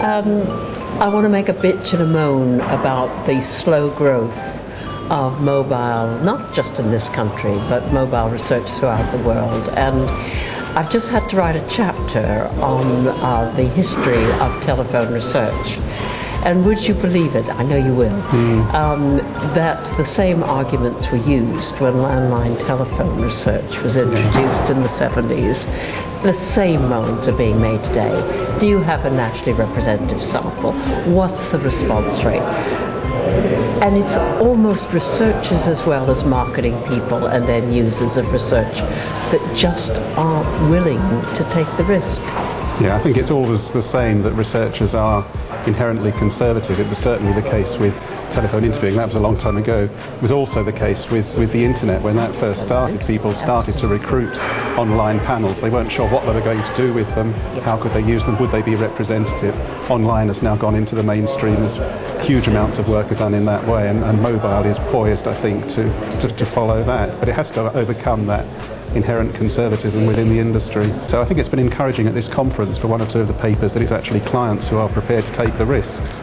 I want to make a bitch and a moan about the slow growth of mobile, not just in this country, but mobile research throughout the world. And I've just had to write a chapter on the history of telephone research. And would you believe it, I know you will, that the same arguments were used when landline telephone research was introduced in the 70s. The same moans are being made today. Do you have a nationally representative sample? What's the response rate? And it's almost researchers as well as marketing people and end users of research that just aren't willing to take the risk. Yeah, I think it's always the same that researchers are inherently conservative. It was certainly the case with telephone interviewing. That was a long time ago. It was also the case with the internet. When that first started, people started to recruit online panels. They weren't sure what they were going to do with them. How could they use them? Would they be representative? Online has now gone into the mainstream. There's huge amounts of work are done in that way, and mobile is poised, I think, to follow that. But it has to overcome that inherent conservatism within the industry. So I think it's been encouraging at this conference for one or two of the papers that it's actually clients who are prepared to take the risks.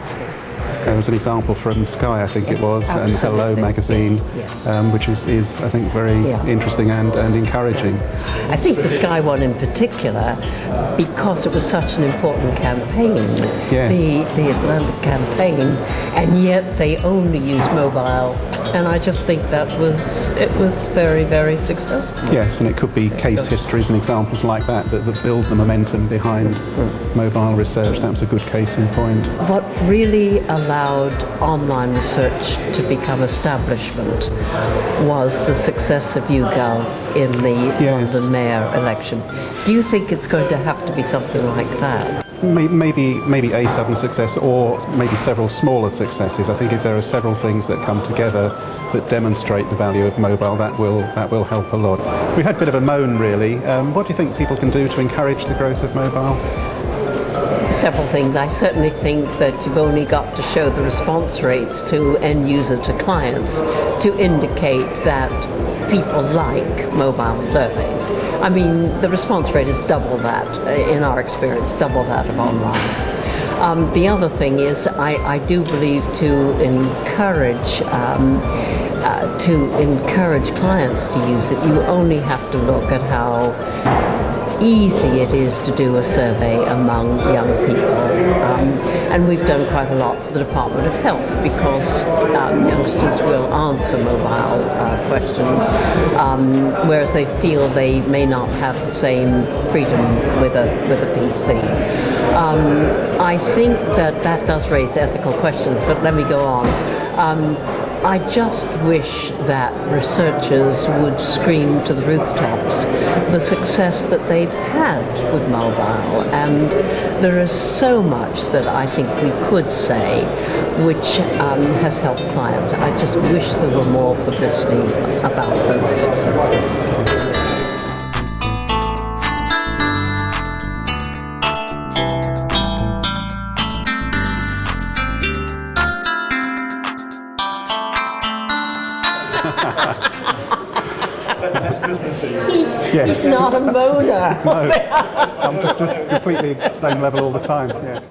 There was an example from Sky, I think it was, and Hello magazine, which is I think very interesting and encouraging. I think the Sky one in particular, because it was such an important campaign, the Atlantic campaign, and yet they only use mobile, and I just think it was very, very successful. Yes, and it could be case histories and examples like that build the momentum behind mobile research. That was a good case in point. What really allowed online research to become establishment was the success of YouGov in the London mayor election. Do you think it's going to have to be something like that? Maybe a sudden success, or maybe several smaller successes. I think if there are several things that come together that demonstrate the value of mobile, that will help a lot. We had a bit of a moan, really. What do you think people can do to encourage the growth of mobile? Several things. I certainly think that you've only got to show the response rates to end user to clients to indicate that people like mobile surveys. I mean, the response rate is double that, in our experience, double that of online. The other thing is, I do believe to encourage clients to use it, you only have to look at how easy it is to do a survey among young people. And we've done quite a lot for the Department of Health, because youngsters will answer mobile questions, whereas they feel they may not have the same freedom with a PC. I think that does raise ethical questions, but let me go on. I just wish that researchers would scream to the rooftops the success that they've had with mobile. And there is so much that I think we could say which has helped clients. I just wish there were more publicity about those successes. Yes. He's not a moaner. No, I'm just completely same level all the time, yes.